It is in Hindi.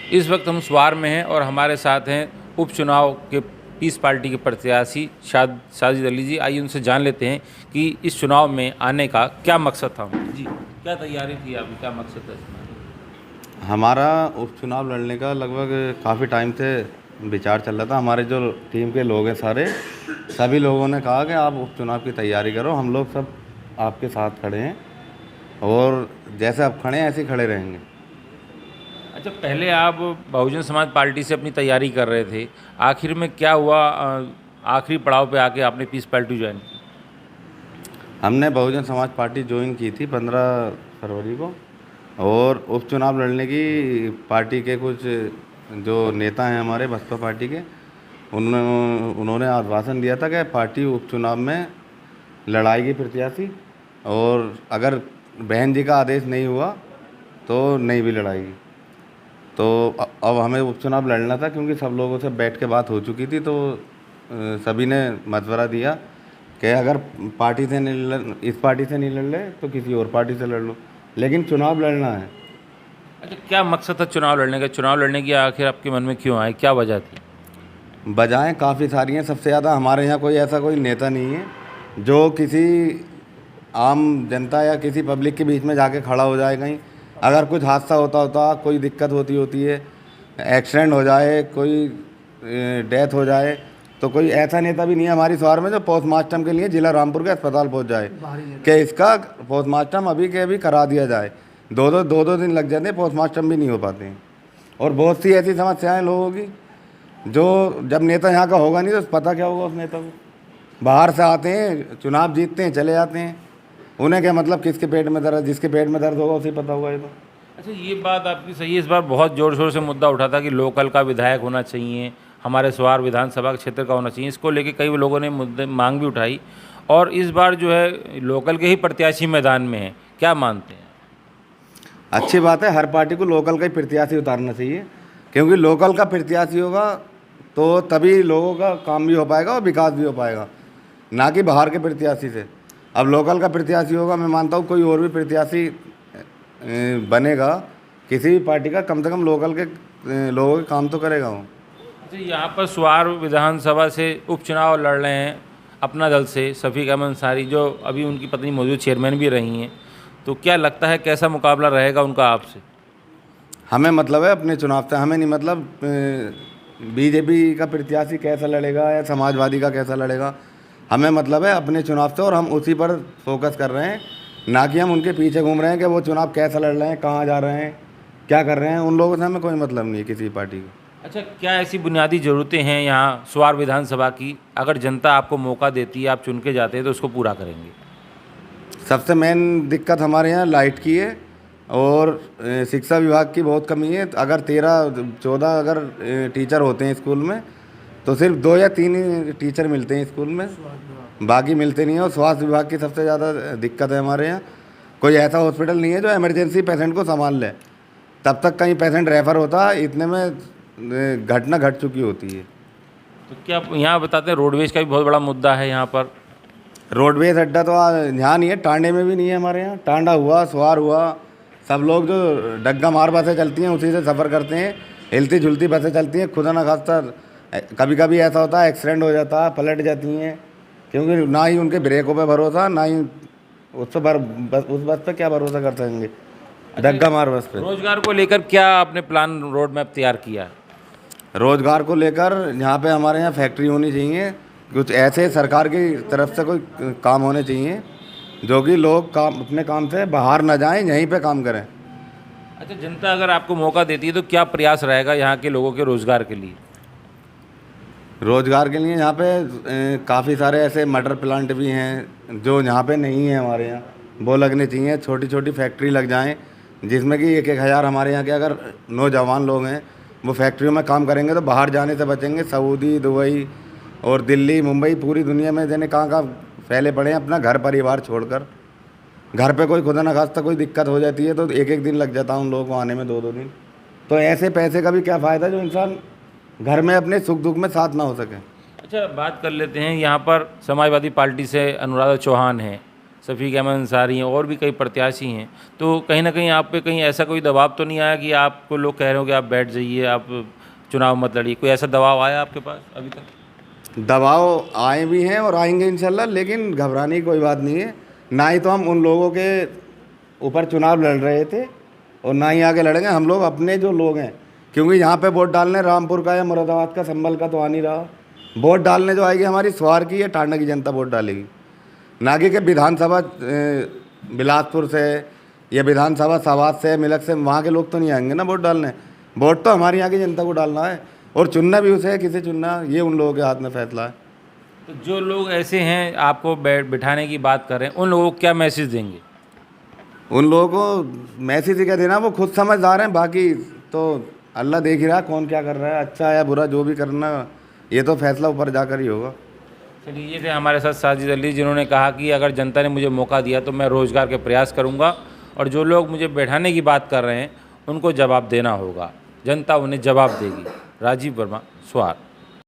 इस वक्त हम स्वार में हैं और हमारे साथ हैं उपचुनाव के पीस पार्टी के प्रत्याशी साजिद अली जी। आइए उनसे जान लेते हैं कि इस चुनाव में आने का क्या मकसद था जी, क्या तैयारी थी आपकी, क्या मकसद है? हमारा उपचुनाव लड़ने का लगभग काफ़ी टाइम से विचार चल रहा था। हमारे जो टीम के लोग हैं सभी लोगों ने कहा कि आप उपचुनाव की तैयारी करो, हम लोग सब आपके साथ खड़े हैं और जैसे आप खड़े हैं ऐसे ही खड़े रहेंगे। अच्छा, पहले आप बहुजन समाज पार्टी से अपनी तैयारी कर रहे थे, आखिर में क्या हुआ? आखिरी पड़ाव पे आके आपने पीस पार्टी ज्वाइन की। हमने बहुजन समाज पार्टी ज्वाइन की थी 15 फरवरी को, और उपचुनाव लड़ने की पार्टी के कुछ जो नेता हैं हमारे बसपा पार्टी के, उन्होंने आश्वासन दिया था कि पार्टी उपचुनाव में लड़ाएगी प्रत्याशी, और अगर बहन जी का आदेश नहीं हुआ तो नहीं भी लड़ाएगी। तो अब हमें उपचुनाव लड़ना था, क्योंकि सब लोगों से बैठ के बात हो चुकी थी। तो सभी ने मशवरा दिया कि अगर इस पार्टी से नहीं लड़ ले तो किसी और पार्टी से लड़ लो, लेकिन चुनाव लड़ना है। अच्छा, क्या मकसद था चुनाव लड़ने का? चुनाव लड़ने की आखिर आपके मन में क्यों आए, क्या वजह थी? वजहें काफ़ी सारी हैं। सबसे ज़्यादा हमारे यहाँ कोई नेता नहीं है जो किसी आम जनता या किसी पब्लिक के बीच में जाके खड़ा हो जाए। कहीं अगर कुछ हादसा होता, कोई दिक्कत होती है, एक्सीडेंट हो जाए, कोई डेथ हो जाए, तो कोई ऐसा नेता भी नहीं है हमारी शहर में जो पोस्टमार्टम के लिए जिला रामपुर के अस्पताल पहुंच जाए कि इसका पोस्टमार्टम अभी के अभी करा दिया जाए। दो दिन लग जाते हैं, पोस्टमार्टम भी नहीं हो पाते हैं। और बहुत सी ऐसी समस्याएं लोगों की, जो जब नेता यहाँ का होगा नहीं तो पता क्या होगा उस नेता को। बाहर से आते हैं, चुनाव जीतते हैं, चले जाते हैं, उन्हें क्या मतलब किसके पेट में दर्द, जिसके पेट में दर्द होगा उसे पता होगा ये तो। अच्छा, ये बात आपकी सही है। इस बार बहुत ज़ोर शोर से मुद्दा उठा था कि लोकल का विधायक होना चाहिए, हमारे स्वार विधानसभा क्षेत्र का होना चाहिए। इसको लेके कई लोगों ने मुद्दे मांग भी उठाई, और इस बार जो है लोकल के ही प्रत्याशी मैदान में हैं। क्या मानते हैं? अच्छी बात है, हर पार्टी को लोकल का ही प्रत्याशी उतारना चाहिए, क्योंकि लोकल का प्रत्याशी होगा तो तभी लोगों का काम भी हो पाएगा और विकास भी हो पाएगा, ना कि बाहर के प्रत्याशी से। अब लोकल का प्रत्याशी होगा, मैं मानता हूँ कोई और भी प्रत्याशी बनेगा किसी भी पार्टी का, कम से कम लोकल के लोगों के काम तो करेगा वो। अच्छा, यहाँ पर स्वार विधानसभा से उपचुनाव लड़ रहे हैं अपना दल से शफीक अहमद अंसारी, जो अभी उनकी पत्नी मौजूद चेयरमैन भी रही हैं। तो क्या लगता है कैसा मुकाबला रहेगा उनका आपसे? हमें मतलब है अपने चुनाव से, हमें नहीं मतलब बीजेपी का प्रत्याशी कैसा लड़ेगा या समाजवादी का कैसा लड़ेगा। हमें मतलब है अपने चुनाव से, और हम उसी पर फोकस कर रहे हैं, ना कि हम उनके पीछे घूम रहे हैं कि वो चुनाव कैसा लड़ रहे हैं, कहाँ जा रहे हैं, क्या कर रहे हैं। उन लोगों से हमें कोई मतलब नहीं है किसी पार्टी को। अच्छा, क्या ऐसी बुनियादी ज़रूरतें हैं यहाँ स्वार विधानसभा की, अगर जनता आपको मौका देती है, आप चुन के जाते हैं, तो उसको पूरा करेंगे? सबसे मेन दिक्कत हमारे यहाँ लाइट की है, और शिक्षा विभाग की बहुत कमी है। अगर 13-14 अगर टीचर होते हैं स्कूल में, तो सिर्फ 2 या 3 ही टीचर मिलते हैं स्कूल में, बाकी मिलते नहीं है। और स्वास्थ्य विभाग की सबसे ज़्यादा दिक्कत है हमारे यहाँ। कोई ऐसा हॉस्पिटल नहीं है जो इमरजेंसी पेशेंट को संभाल ले, तब तक कहीं पेशेंट रेफ़र होता है, इतने में घटना घट चुकी होती है। तो क्या यहाँ बताते हैं रोडवेज का भी बहुत बड़ा मुद्दा है यहाँ पर? रोडवेज अड्डा तो यहाँ नहीं है, टांडे में भी नहीं है हमारे यहाँ। टांडा हुआ, स्वार हुआ, सब लोग जो डग्गा मार बसें चलती हैं उसी से सफ़र करते हैं, हिलती झुलती बसें चलती हैं। खुदा न खास्ता कभी कभी ऐसा होता है एक्सीडेंट हो जाता है, पलट जाती हैं, क्योंकि ना ही उनके ब्रेकों पे भरोसा, ना ही उस बस पे क्या भरोसा कर सकेंगे, डग्गा मार बस पे। रोजगार को लेकर क्या आपने प्लान रोड मैप तैयार किया? रोजगार को लेकर यहाँ पे हमारे यहाँ फैक्ट्री होनी चाहिए, कुछ ऐसे सरकार की तरफ से कोई काम होने चाहिए जो कि लोग काम अपने काम से बाहर ना जाएं, यहीं पे काम करें। अच्छा, जनता अगर आपको मौका देती है तो क्या प्रयास रहेगा यहाँ के लोगों के रोजगार के लिए? रोजगार के लिए यहाँ पे काफ़ी सारे ऐसे मटर प्लांट भी हैं जो यहाँ पे नहीं है हमारे यहाँ, वो लगने चाहिए। छोटी छोटी फैक्ट्री लग जाएं, जिसमें कि 1-1 हज़ार हमारे यहाँ के अगर नौजवान लोग हैं वो फैक्ट्रियों में काम करेंगे तो बाहर जाने से बचेंगे। सऊदी, दुबई और दिल्ली, मुंबई, पूरी दुनिया में जाने कहाँ फैले पड़े हैं अपना घर परिवार छोड़कर। घर पे कोई खुदा न खास्ता कोई दिक्कत हो जाती है तो 1-1 दिन लग जाता है उन लोगों को आने में, 2-2 दिन। तो ऐसे पैसे का भी क्या फ़ायदा जो इंसान घर में अपने सुख दुख में साथ ना हो सके। अच्छा, बात कर लेते हैं यहाँ पर समाजवादी पार्टी से अनुराधा चौहान हैं, शफीक अहमद अंसारी हैं और भी कई प्रत्याशी हैं, तो कहीं ना कहीं आप पे कहीं ऐसा कोई दबाव तो नहीं आया कि आपको लोग कह रहे हो कि आप बैठ जाइए, आप चुनाव मत लड़िए? कोई ऐसा दबाव आया आपके पास अभी तक? दबाव आए भी हैं और आएंगे इंशाल्लाह, लेकिन घबराने की कोई बात नहीं है। ना ही तो हम उन लोगों के ऊपर चुनाव लड़ रहे थे और ना ही आगे लड़ेंगे। हम लोग अपने जो लोग हैं, क्योंकि यहाँ पे वोट डालने रामपुर का या मुरादाबाद का, संभल का तो आ नहीं रहा। वोट डालने जो आएगी हमारी स्वार की या टांडा की जनता वोट डालेगी, ना कि विधानसभा बिलासपुर से या विधानसभा सवाद से, मिलक से, वहाँ के लोग तो नहीं आएंगे ना वोट डालने। वोट तो हमारे यहाँ की जनता को डालना है और चुनना भी उसे है, किसे चुनना ये उन लोगों के हाथ में फैसला है। तो जो लोग ऐसे हैं आपको बिठाने की बात कर रहे हैं, उन लोगों को क्या मैसेज देंगे? उन लोगों को मैसेज क्या देना, वो खुद समझदार हैं। बाकी तो अल्लाह देख ही रहा है कौन क्या कर रहा है, अच्छा या बुरा जो भी करना, ये तो फैसला ऊपर जाकर ही होगा। चलिए, ये थे हमारे साथ साजिद अली, जिन्होंने कहा कि अगर जनता ने मुझे मौका दिया तो मैं रोज़गार के प्रयास करूंगा, और जो लोग मुझे बैठाने की बात कर रहे हैं उनको जवाब देना होगा, जनता उन्हें जवाब देगी। राजीव वर्मा, स्वार।